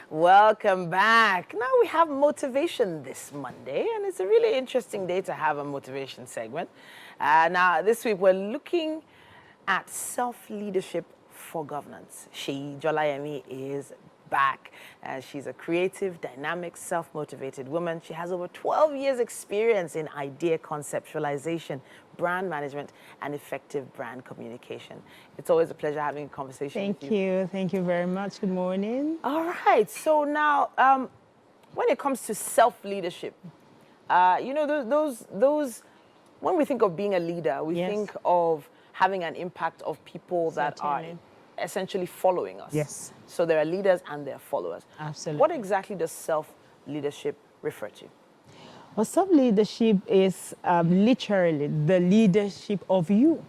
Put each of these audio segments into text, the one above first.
Welcome back. Now we have motivation this Monday, and it's a really interesting day to have a motivation segment. Now, this week we're looking at self-leadership for governance. Seyi Jolayemi is back. She's a creative, dynamic, self-motivated woman. She has over 12 years experience in idea conceptualization, brand management, and effective brand communication. It's always a pleasure having a conversation with you. Thank you. Thank you very much. Good morning. All right. So now, when it comes to self-leadership, you know, those, when we think of being a leader, we Yes. think of having an impact of people that are Certainly. essentially following us. Yes. So there are leaders and there are followers. Absolutely. What exactly does self-leadership refer to? Well, self-leadership is literally the leadership of you.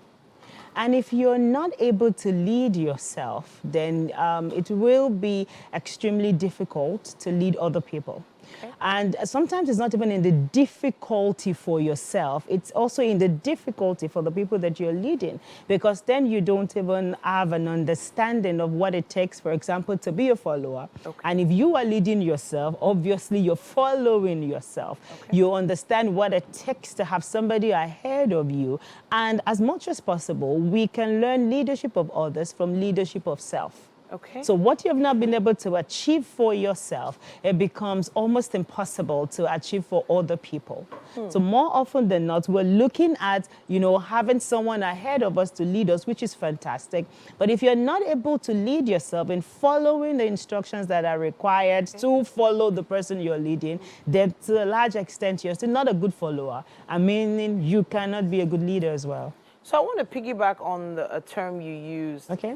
And if you're not able to lead yourself, then it will be extremely difficult to lead other people. Okay. And sometimes it's not even in the difficulty for yourself, it's also in the difficulty for the people that you're leading, because then you don't even have an understanding of what it takes, for example, to be a follower. Okay. And if you are leading yourself, obviously you're following yourself. Okay. You understand what it takes to have somebody ahead of you. And as much as possible, we can learn leadership of others from leadership of self. Okay. So what you have not been able to achieve for yourself, it becomes almost impossible to achieve for other people. So more often than not, we're looking at, you know, having someone ahead of us to lead us, which is fantastic. But if you're not able to lead yourself in following the instructions that are required to follow the person you're leading, then to a large extent, you're still not a good follower. I mean, you cannot be a good leader as well. So I want to piggyback on a term you used. Okay.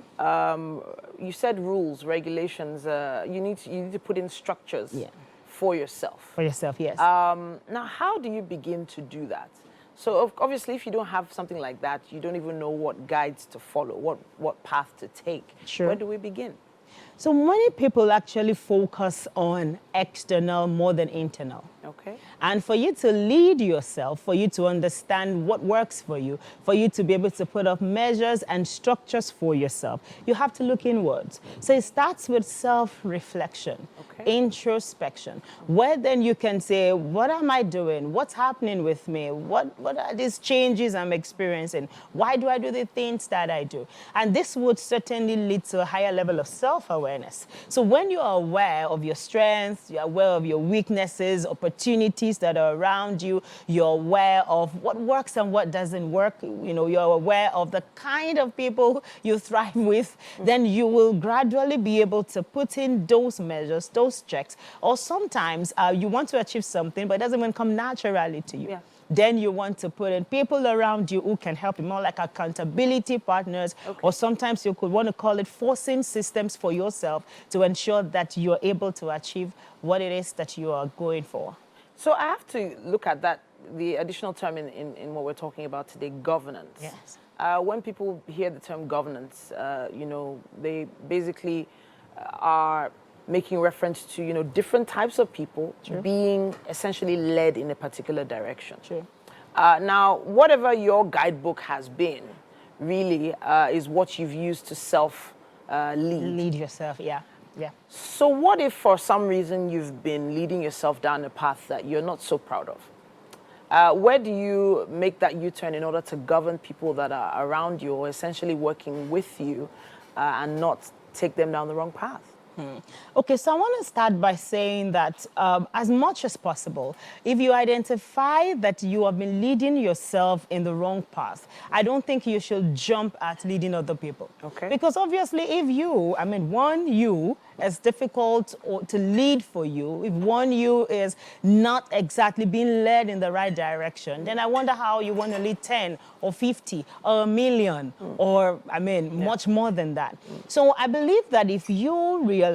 You said rules, regulations. You need to put in structures for yourself. For yourself, yes. Now, how do you begin to do that? So obviously, if you don't have something like that, you don't even know what guides to follow, what path to take. Sure. Where do we begin? So many people actually focus on external more than internal. Okay. And for you to lead yourself, for you to understand what works for you to be able to put up measures and structures for yourself, you have to look inwards. So it starts with self-reflection, introspection, where then you can say, what am I doing? What's happening with me? What are these changes I'm experiencing? Why do I do the things that I do? And this would certainly lead to a higher level of self-awareness. So when you are aware of your strengths, you're aware of your weaknesses, opportunities that are around you, you're aware of what works and what doesn't work, you know, you're aware of the kind of people you thrive with, then you will gradually be able to put in those measures, those checks. Or sometimes you want to achieve something, but it doesn't even come naturally to you. Yeah. Then you want to put in people around you who can help you, more like accountability partners, or sometimes you could want to call it forcing systems for yourself to ensure that you're able to achieve what it is that you are going for. So I have to look at that, the additional term in what we're talking about today, governance. Yes. When people hear the term governance, you know, they basically are making reference to, you know, different types of people being essentially led in a particular direction. True. Now, whatever your guidebook has been, really is what you've used to self-lead. Lead yourself, yeah. So what if for some reason you've been leading yourself down a path that you're not so proud of? Where do you make that U-turn in order to govern people that are around you or essentially working with you and not take them down the wrong path? Okay, so I want to start by saying that as much as possible, if you identify that you have been leading yourself in the wrong path, I don't think you should jump at leading other people. Okay. Because obviously if you, you is difficult to lead for you, if you is not exactly being led in the right direction, then I wonder how you want to lead 10 or 50 or a million or, much more than that. So I believe that if you realize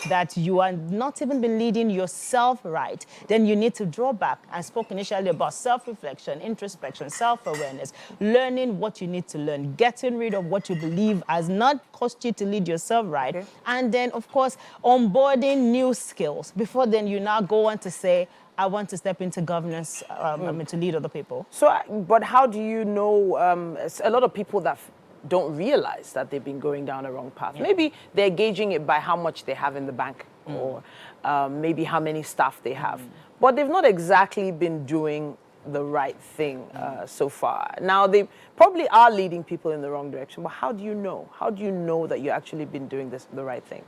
that you are not even been leading yourself right, then you need to draw back. I spoke initially about self-reflection, introspection, self-awareness, learning what you need to learn, getting rid of what you believe has not caused you to lead yourself right, and then, of course, onboarding new skills. Before then, you now go on to say, I want to step into governance, to lead other people. So, but how do you know, a lot of people that don't realize that they've been going down the wrong path. Maybe they're gauging it by how much they have in the bank or maybe how many staff they have. But they've not exactly been doing the right thing so far. Now, they probably are leading people in the wrong direction, but how do you know? How do you know that you've actually been doing the right thing?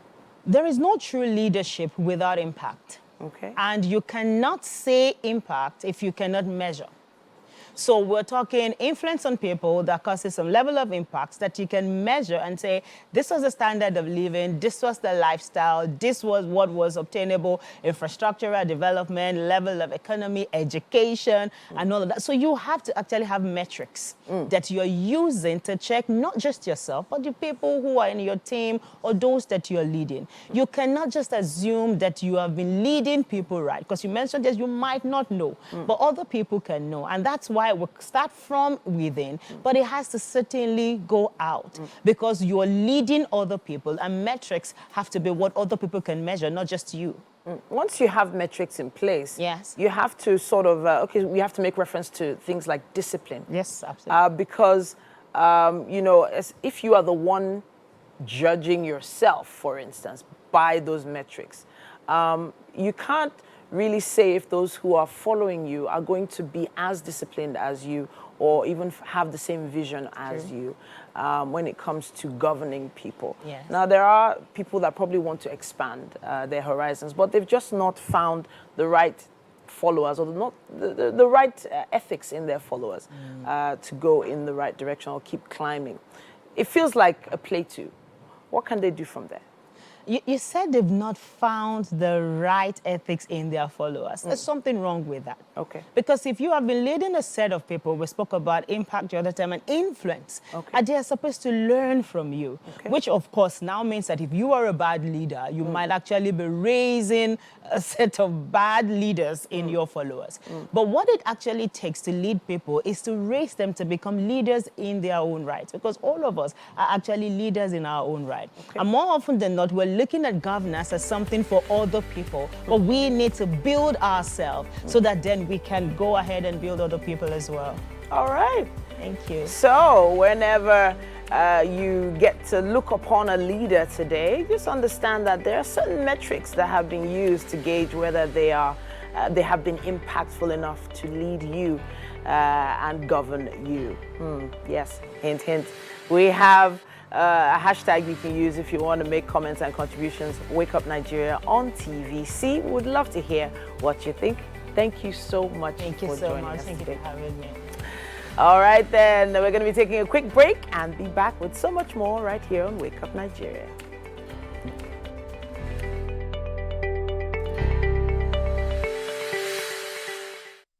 There is no true leadership without impact. Okay. And you cannot say impact if you cannot measure. So we're talking influence on people that causes some level of impacts that you can measure and say, this was the standard of living, this was the lifestyle, this was what was obtainable, infrastructural development, level of economy, education, and all of that. So you have to actually have metrics that you're using to check not just yourself, but the people who are in your team or those that you're leading. You cannot just assume that you have been leading people right, because you mentioned that you might not know, but other people can know. And that's why we start from within, but it has to certainly go out because you're leading other people, and metrics have to be what other people can measure, not just you. Once you have metrics in place, yes, you have to sort of, okay, we have to make reference to things like discipline. Yes, absolutely. Because, you know, if you are the one judging yourself, for instance, by those metrics, you can't really say if those who are following you are going to be as disciplined as you or even have the same vision as you when it comes to governing people. Yes. Now, there are people that probably want to expand their horizons, but they've just not found the right followers or the right ethics in their followers to go in the right direction or keep climbing. It feels like a plateau. What can they do from there? You said they've not found the right ethics in their followers. There's something wrong with that. Okay. Because if you have been leading a set of people, we spoke about impact the other time, and influence, and they are supposed to learn from you, which of course now means that if you are a bad leader, you might actually be raising a set of bad leaders in your followers. But what it actually takes to lead people is to raise them to become leaders in their own right, because all of us are actually leaders in our own right. And more often than not, we're looking at governance as something for other people, but we need to build ourselves so that then we can go ahead and build other people as well. All right. Thank you. So whenever you get to look upon a leader today, just understand that there are certain metrics that have been used to gauge whether they have been impactful enough to lead you and govern you. Yes, hint, hint. We have a hashtag you can use if you want to make comments and contributions. Wake Up Nigeria on TVC. We would love to hear what you think. Thank you so much for joining us. Thank you so much. Thank you for having me. All right, then. We're going to be taking a quick break and be back with so much more right here on Wake Up Nigeria.